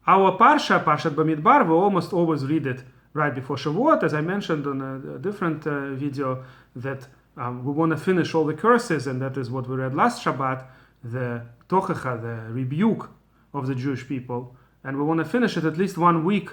Our Parshat Bemidbar, we almost always read it right before Shavuot, as I mentioned on a different video, that we want to finish all the curses, and that is what we read last Shabbat, the Tochecha, the rebuke of the Jewish people, and we want to finish it at least 1 week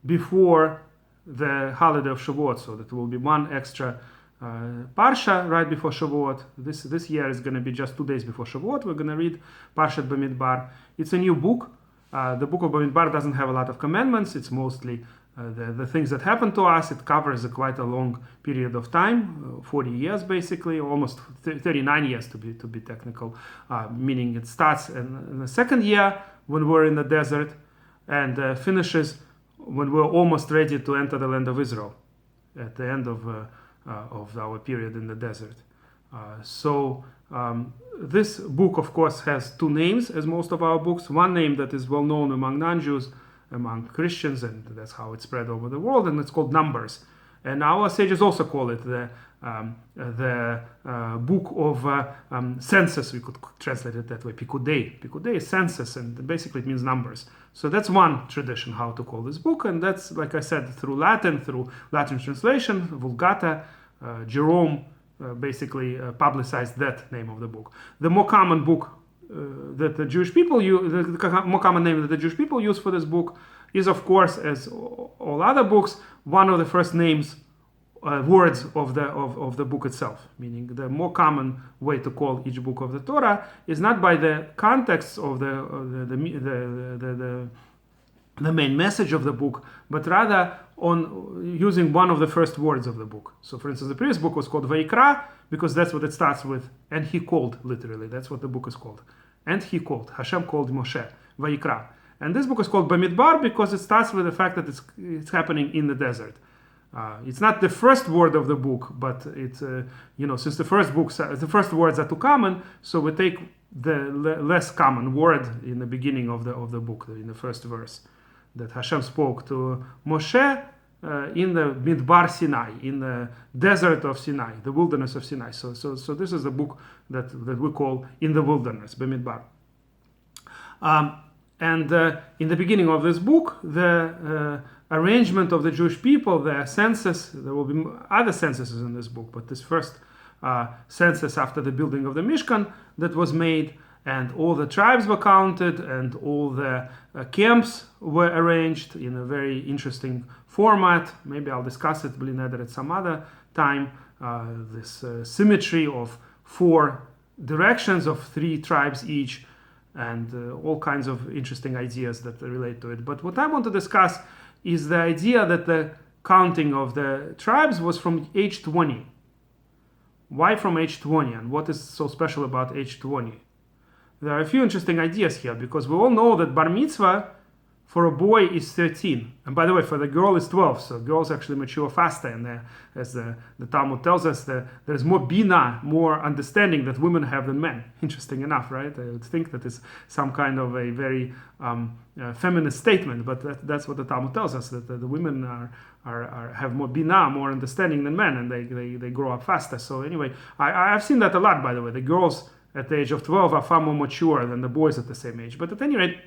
before the holiday of Shavuot, so that will be one extra Parsha right before Shavuot. This year is going to be just 2 days before Shavuot. We're going to read Parshat Bemidbar. It's a new book. The book of Bemidbar doesn't have a lot of commandments. It's mostly the things that happen to us. It covers quite a long period of time, 40 years basically, almost 39 years to be technical, meaning it starts in the second year when we're in the desert and finishes when we're almost ready to enter the land of Israel at the end of our period in the desert. This book, of course, has two names, as most of our books. One name that is well known among non-Jews, among Christians, and that's how it's spread over the world, and it's called Numbers. And our sages also call it the book of census. We could translate it that way, Pikudei. Pikudei is census, and basically it means numbers. So that's one tradition how to call this book, and that's, like I said, through Latin translation, Vulgata. Jerome basically publicized that name of the book. The more common book that the Jewish people use, the more common name that the Jewish people use for this book is, of course, as all other books, one of the first names, words of the book itself. Meaning, the more common way to call each book of the Torah is not by the context of the main message of the book, but rather on using one of the first words of the book. So, for instance, the previous book was called Vayikra because that's what it starts with, and he called, literally. That's what the book is called. And he called. Hashem called Moshe. Vayikra. And this book is called Bemidbar because it starts with the fact that it's happening in the desert. It's not the first word of the book, but it's since the first words are too common, so we take the less common word in the beginning of the book, in the first verse, that Hashem spoke to Moshe in the Midbar Sinai, in the desert of Sinai, the wilderness of Sinai. So this is the book that we call In the Wilderness, Bemidbar. And in the beginning of this book, the arrangement of the Jewish people, the census, there will be other censuses in this book, but this first census after the building of the Mishkan that was made, and all the tribes were counted, and all the camps were arranged in a very interesting format. Maybe I'll discuss it, Blineder, at some other time. This symmetry of 4 directions of 3 tribes each, and all kinds of interesting ideas that relate to it. But what I want to discuss is the idea that the counting of the tribes was from age 20. Why from age 20, and what is so special about age 20? There are a few interesting ideas here, because we all know that Bar Mitzvah for a boy is 13. And by the way, for the girl is 12. So girls actually mature faster. And as the Talmud tells us, there's more bina, more understanding that women have than men. Interesting enough, right? I would think that it's some kind of a very feminist statement, but that's what the Talmud tells us, that the women have more bina, more understanding than men, and they grow up faster. So anyway, I've seen that a lot, by the way. The girls at the age of 12 are far more mature than the boys at the same age. But at any rate,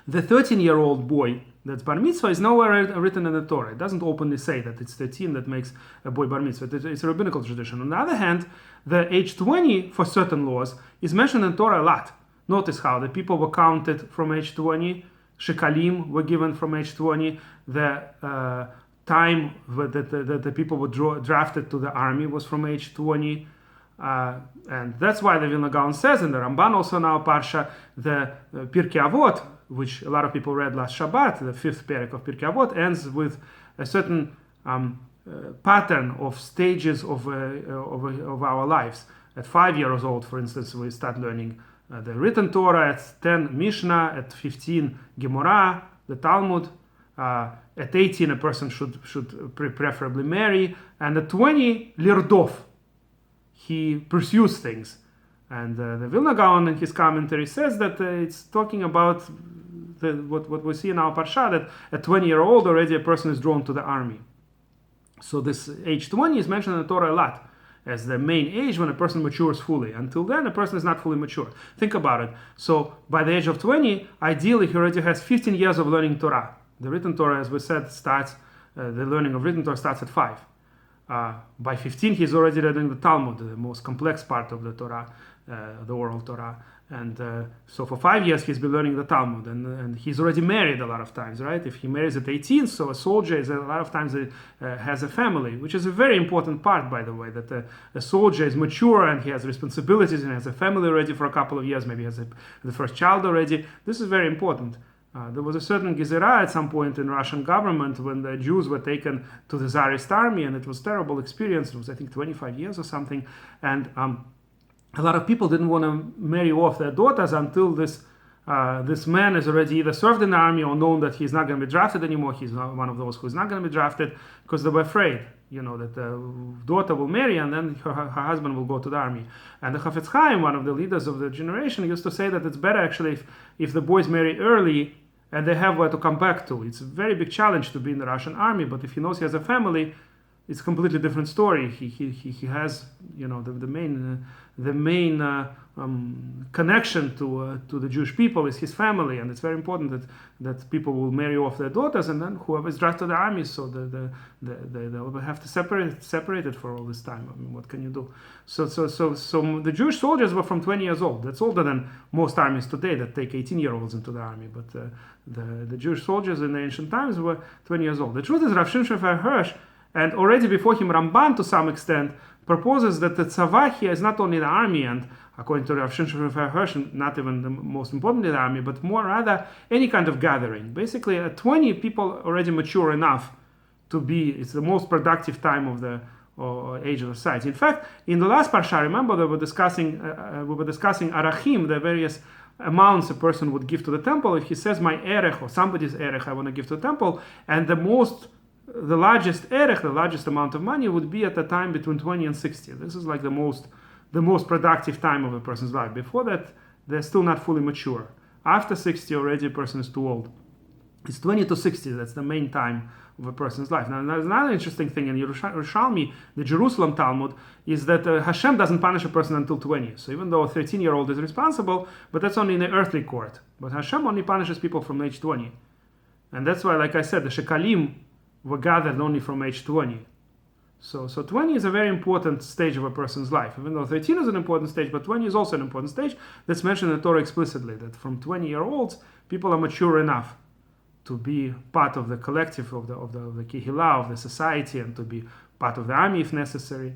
the 13-year-old boy that's Bar Mitzvah is nowhere written in the Torah. It doesn't openly say that it's 13 that makes a boy Bar Mitzvah. It's a rabbinical tradition. On the other hand, the age 20 for certain laws is mentioned in Torah a lot. Notice how the people were counted from age 20. Shekalim were given from age 20. The time that the people were drafted to the army was from age 20. And that's why the Vilna Gaon says, and the Ramban also now Parsha, the Pirkei Avot, which a lot of people read last Shabbat, the 5th perek of Pirkei Avot, ends with a certain pattern of stages of our lives. At 5 years old, for instance, we start learning the written Torah. At 10, Mishnah. At 15, Gemara, the Talmud. At 18, a person should preferably marry. And at 20, Lirdof. He pursues things. And the Vilna Gaon in his commentary says that it's talking about what we see in our Parsha, that at 20-year-old already a person is drawn to the army. So this age 20 is mentioned in the Torah a lot. as the main age when a person matures fully. Until then, a person is not fully mature. Think about it. So by the age of 20, ideally, he already has 15 years of learning Torah. The written Torah, as we said, the learning of written Torah starts at 5. By 15, he's already reading the Talmud, the most complex part of the Torah, the oral Torah. And so for 5 years, he's been learning the Talmud. And he's already married a lot of times, right? If he marries at 18, so a soldier is a lot of times has a family, which is a very important part, by the way, that a soldier is mature and he has responsibilities and has a family already for a couple of years, maybe has the first child already. This is very important. There was a certain gezerah at some point in Russian government when the Jews were taken to the Tsarist army, and it was a terrible experience. It was, I think, 25 years or something. And a lot of people didn't want to marry off their daughters until this man has already either served in the army or known that he's not going to be drafted anymore. He's not one of those who's not going to be drafted, because they were afraid, that the daughter will marry and then her husband will go to the army. And the Chafetz Chaim, one of the leaders of the generation, used to say that it's better actually if the boys marry early and they have where to come back to. It's a very big challenge to be in the Russian army, but if he knows he has a family, it's a completely different story. He has, the main connection to the Jewish people is his family, and it's very important that people will marry off their daughters, and then whoever is drafted to the army, so they'll have to separate it for all this time. I mean, what can you do? So the Jewish soldiers were from 20 years old. That's older than most armies today that take 18-year-olds into the army. But the Jewish soldiers in the ancient times were 20 years old. The truth is, Rav Shimshon Hirsch, and already before him, Ramban to some extent, proposes that the tzava here is not only the army, and according to Rav Shimshon Hirsch, not even the most importantly the army, but more rather any kind of gathering. Basically, at 20, people already mature enough to be, it's the most productive time of the age of society. In fact, in the last parsha, remember, we were discussing arachim, the various amounts a person would give to the temple. If he says my erech or somebody's erech I want to give to the temple, and the largest erech, the largest amount of money would be at the time between 20 and 60. This is like the most productive time of a person's life. Before that, they're still not fully mature. After 60, already a person is too old. It's 20 to 60, that's the main time of a person's life. Now, there's another interesting thing in Yerushalmi, the Jerusalem Talmud, is that Hashem doesn't punish a person until 20. So even though a 13-year-old is responsible, but that's only in the earthly court. But Hashem only punishes people from age 20. And that's why, like I said, the Shekalim were gathered only from age 20. So 20 is a very important stage of a person's life. Even though 13 is an important stage, but 20 is also an important stage. That's mentioned in the Torah explicitly, that from 20-year-olds, people are mature enough to be part of the collective of the kehillah, of the society, and to be part of the army if necessary.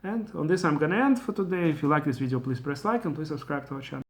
And on this, I'm going to end for today. If you like this video, please press like and please subscribe to our channel.